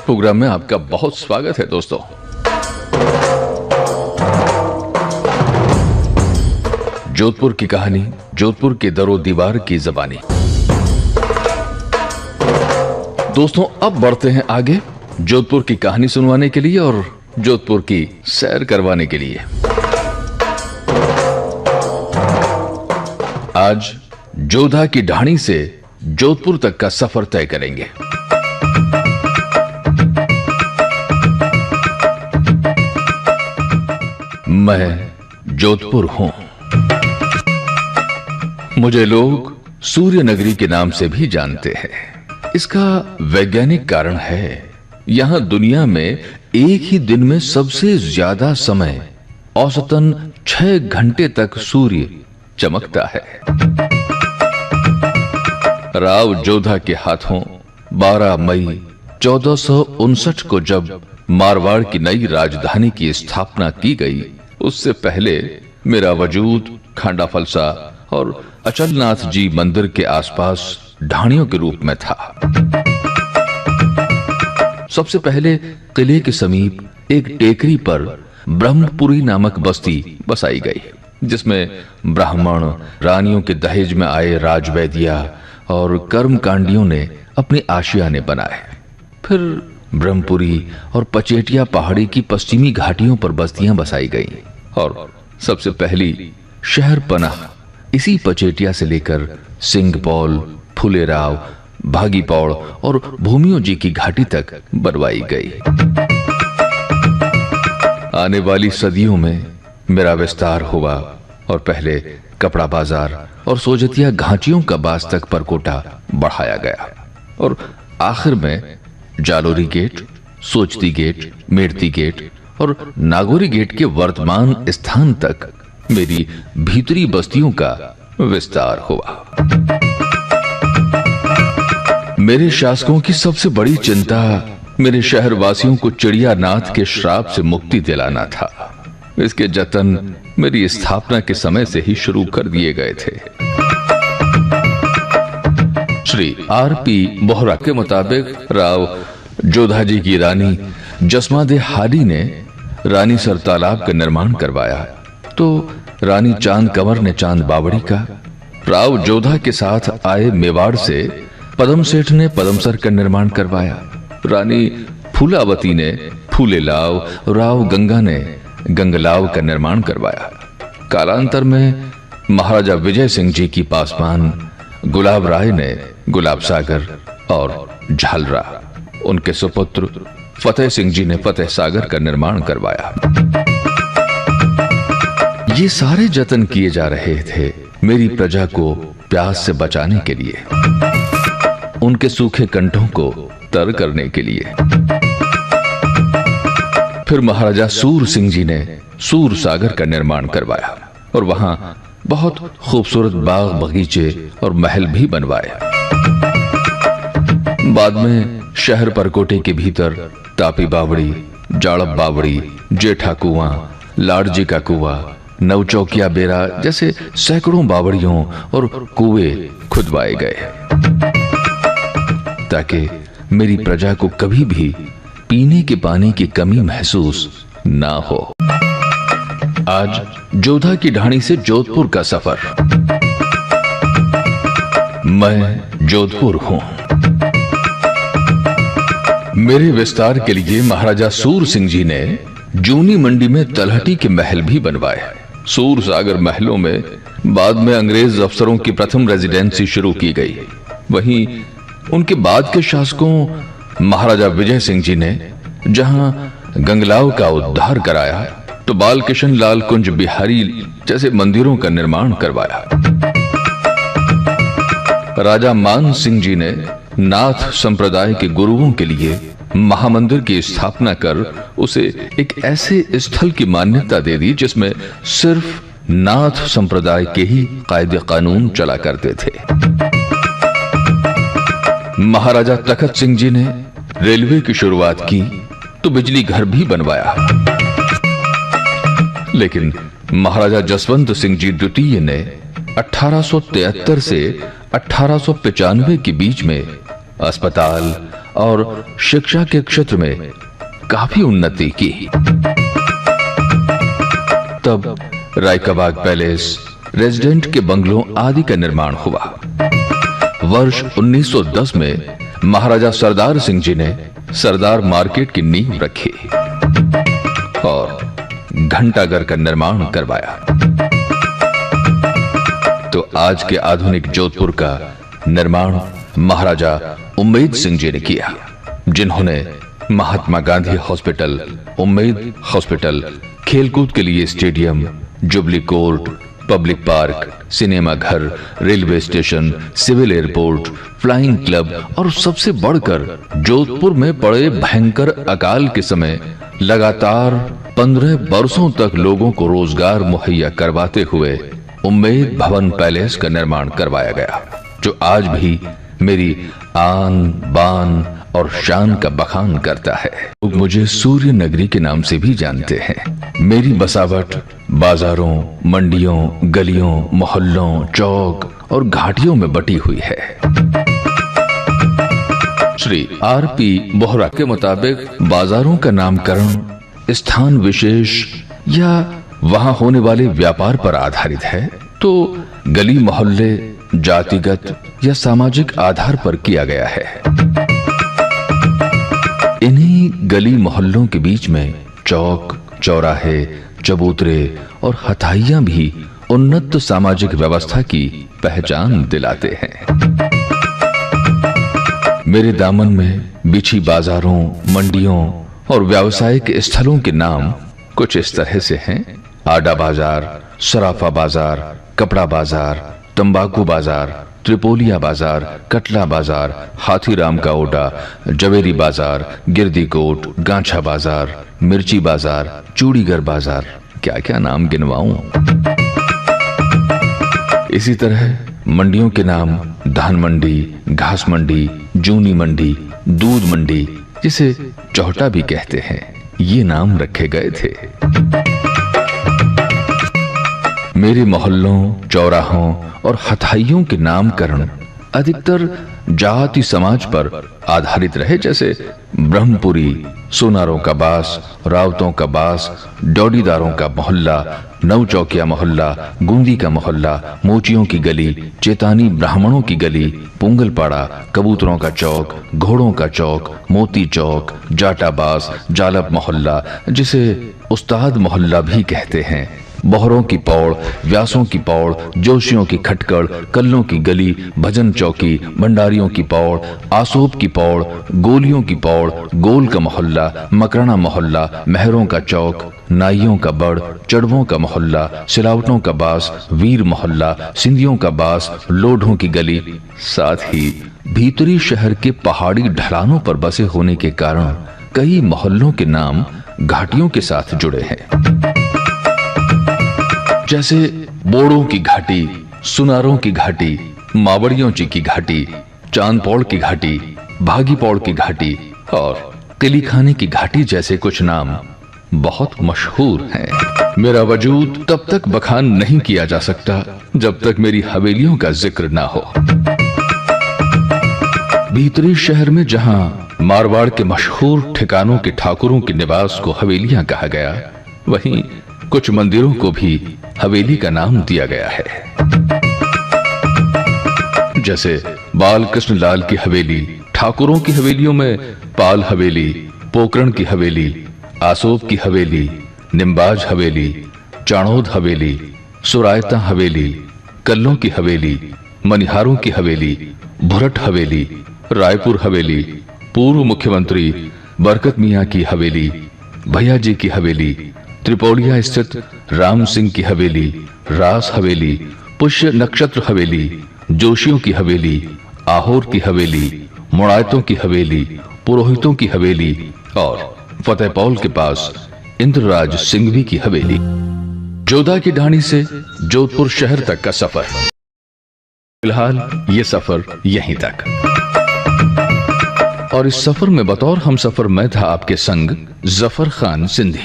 Programme में आपका बहुत स्वागत है दोस्तों। जोधपुर की कहानी, जोधपुर के दरो दीवार की जबानी। दोस्तों अब बढ़ते हैं आगे जोधपुर की कहानी सुनवाने के लिए और जोधपुर की सैर करवाने के लिए। आज जोधा की ढाणी से जोधपुर तक का सफर तय करेंगे। मैं जोधपुर हूं। मुझे लोग सूर्य नगरी के नाम से भी जानते हैं। इसका वैज्ञानिक कारण है, यहां दुनिया में एक ही दिन में सबसे ज्यादा समय औसतन 6 घंटे तक सूर्य चमकता है। राव जोधा के हाथों 12 मई 1459 को जब मारवाड़ की नई राजधानी की स्थापना की गई, उससे पहले मेरा वजूद खांडा फलसा और अचलनाथ जी मंदिर के आसपास ढाणियों के रूप में था। सबसे पहले किले के समीप एक टेकरी पर ब्रह्मपुरी नामक बस्ती बसाई गई, जिसमें ब्राह्मण, रानियों के दहेज में आए राजवैदिया और कर्मकांडियों ने अपने आशियाने बनाए। फिर ब्रह्मपुरी और पचेटिया पहाड़ी की पश्चिमी घाटियों पर बस्तियां बसाई गईं और सबसे पहली शहर पनाह इसी पचेटिया से लेकर सिंगपौल, फुलेराव, भागीपौड़ और भूमियों जी की घाटी तक बनवाई गई। आने वाली सदियों में मेरा विस्तार हुआ और पहले कपड़ा बाजार और सोजतिया घाटियों का बास तक परकोटा बढ़ाया गया और आखिर में जालोरी गेट, सोचती गेट, मेड़ती गेट और नागौरी गेट के वर्तमान स्थान तक मेरी भीतरी बस्तियों का विस्तार हुआ। मेरे शासकों की सबसे बड़ी चिंता मेरे शहर वासियों को चिड़ियानाथ के श्राप से मुक्ति दिलाना था। इसके जतन मेरी स्थापना के समय से ही शुरू कर दिए गए थे। श्री R.P. बोहरा के मुताबिक राव जोधा जी की रानी जसमादे हादी ने रानीसर तालाब का निर्माण करवाया, तो रानी चांद कंवर ने चांद बावड़ी का। राव जोधा के साथ आए मेवाड़ से पदम सेठ ने पदमसर का निर्माण करवाया। रानी फूलावती ने फूलेलाव, राव गंगा ने गंगलाव का निर्माण करवाया। कालांतर में महाराजा विजय सिंह जी की पासवान गुलाब राय ने गुलाब सागर और झालरा, उनके सुपुत्र फतेह सिंह जी ने फतेह सागर का निर्माण करवाया। ये सारे जतन किए जा रहे थे मेरी प्रजा को प्यास से बचाने के लिए, उनके सूखे कंठों को तर करने के लिए। फिर महाराजा सूर सिंह जी ने सूर सागर का निर्माण करवाया और वहां बहुत खूबसूरत बाग बगीचे और महल भी बनवाए। बाद में शहर परकोटे के भीतर तापी बावड़ी, जाड़ब बावड़ी, जेठा कुआं, लाड़जी का कुआं, नवचौकिया बेरा जैसे सैकड़ों बावड़ियों और कुएं खुदवाए गए, ताकि मेरी प्रजा को कभी भी पीने के पानी की कमी महसूस ना हो। आज जोधा की ढाणी से जोधपुर का सफर। मैं जोधपुर हूं। मेरे विस्तार के लिए महाराजा सूर सिंह जी ने जूनी मंडी में तलहटी के महल भी बनवाए। सूर सागर महलों में बाद में अंग्रेज अफसरों की प्रथम रेजिडेंसी शुरू की गई। वहीं उनके बाद के शासकों महाराजा विजय सिंह जी ने जहां गंगलाव का उद्धार कराया, तो बाल किशन लाल कुंज बिहारी जैसे मंदिरों का निर्माण करवाया। राजा मान सिंह जी ने नाथ संप्रदाय के गुरुओं के लिए महामंदिर की स्थापना कर उसे एक ऐसे स्थल की मान्यता दे दी जिसमें सिर्फ नाथ संप्रदाय के ही कायदे कानून चला करते थे। महाराजा तखत सिंह जी ने रेलवे की शुरुआत की तो बिजली घर भी बनवाया, लेकिन महाराजा जसवंत सिंह जी द्वितीय ने 1873 से 1895 के बीच में अस्पताल, और शिक्षा के क्षेत्र में काफी उन्नति की। तब राय का बाग पैलेस, रेजिडेंट के बंगलों आदि का निर्माण हुआ। वर्ष 1910 में महाराजा सरदार सिंह जी ने सरदार मार्केट की नींव रखी और घंटाघर का निर्माण करवाया। तो आज के आधुनिक जोधपुर का निर्माण महाराजा उम्मेद सिंह जी ने किया, जिन्होंने महात्मा गांधी हॉस्पिटल, उम्मेद हॉस्पिटल, खेलकूद के लिए stadium, jubilee court, public park, cinema घर, railway station, civil airport, flying club और सबसे बढ़कर जोधपुर में पड़े भयंकर अकाल के समय लगातार 15 बरसों तक लोगों को रोजगार मुहैया करवाते हुए उम्मेद भवन पैलेस का निर्माण करवाया गया, जो आज भी मेरी आन बान और शान का बखान करता है। लोग मुझे सूर्य नगरी के नाम से भी जानते हैं। मेरी बसावट बाजारों, मंडियों, गलियों, मोहल्लों, चौक और घाटियों में बटी हुई है। श्री आर.पी. बोहरा के मुताबिक बाजारों का नामकरण स्थान विशेष या वहां होने वाले व्यापार पर आधारित है, तो गली मोहल्ले जातिगत या सामाजिक आधार पर किया गया है। इन्हीं गली मोहल्लों के बीच में चौक, चौराहे, चबूतरे और हथाइयां भी उन्नत सामाजिक व्यवस्था की पहचान दिलाते हैं। मेरे दामन में बिछी बाजारों, मंडियों और व्यावसायिक स्थलों के नाम कुछ इस तरह से हैं: आडा बाजार, सराफा बाजार, कपड़ा बाजार, तंबाकू बाजार, त्रिपोलिया बाजार, कटला बाजार, हाथीराम का ओटा, जवेरी बाजार, गिरदी कोट, गांछा बाजार, मिर्ची बाजार, चूड़ीगर बाजार, क्या क्या नाम गिनवाऊं। इसी तरह मंडियों के नाम धान मंडी, घास मंडी, जूनी मंडी, दूध मंडी, जिसे चौहटा भी कहते हैं, ये नाम रखे गए थे। मेरे मोहल्लों, चौराहों और हथाइयों के नामकरण अधिकतर जाति समाज पर आधारित रहे, जैसे ब्रह्मपुरी, सोनारों का बास, रावतों का बास, डोडीदारों का मोहल्ला, नवचौकिया मोहल्ला, गूंदी का मोहल्ला, मोचियों की गली, चेतानी ब्राह्मणों की गली, पुंगलपाड़ा, कबूतरों का चौक, घोड़ों का चौक, मोती चौक, जाटाबास, जालप मोहल्ला, जिसे उस्ताद मोहल्ला भी कहते हैं, बोहरों की पौड़, व्यासों की पौड़, जोशियों की खटकड़, कल्लों की गली, भजन चौकी, भंडारियों की पौड़, आसोब की पौड़, गोलियों की पौड़, गोल का मोहल्ला, मकराना मोहल्ला, महरों का चौक, नाइयों का बड़, चढ़वों का मोहल्ला, सिलावटों का बास, वीर मोहल्ला, सिंधियों का बास, लोढ़ों की गली। साथ ही भीतरी शहर के पहाड़ी ढलानों पर बसे होने के कारण कई मोहल्लों के नाम घाटियों के साथ जुड़े हैं, जैसे बोड़ों की घाटी, सुनारों की घाटी, मावड़ियों की घाटी, चांदपौड़ की घाटी, भागीपौड़ की घाटी और किलीखाने की घाटी जैसे कुछ नाम बहुत मशहूर हैं। मेरा वजूद तब तक बखान नहीं किया जा सकता जब तक मेरी हवेलियों का जिक्र ना हो। भीतरी शहर में जहां मारवाड़ के मशहूर ठिकानों के ठाकुरों के निवास को हवेलियां कहा गया, वहीं कुछ मंदिरों को भी हवेली का नाम दिया गया है, जैसे बाल कृष्ण लाल की हवेली, ठाकुरों की हवेलियों में पाल हवेली, पोकरण की हवेली, आसोब की हवेली, निम्बाज हवेली, चाणोद हवेली, सुरायता हवेली, कल्लों की हवेली, मनिहारों की हवेली, भुरट हवेली, रायपुर हवेली, पूर्व मुख्यमंत्री बरकत मियां की हवेली, भैया जी की हवेली, त्रिपोलिया स्थित राम सिंह की हवेली, रास हवेली, पुष्य नक्षत्र हवेली, जोशियों की हवेली, आहोर की हवेली, मुड़ायतों की हवेली, पुरोहितों की हवेली और फतेहपौल के पास इंद्रराज सिंघवी की हवेली। जोधा की ढाणी से जोधपुर शहर तक का सफर, फिलहाल ये सफर यहीं तक, और इस सफर में बतौर हम सफर मैं था आपके संग जफर खान सिंधी।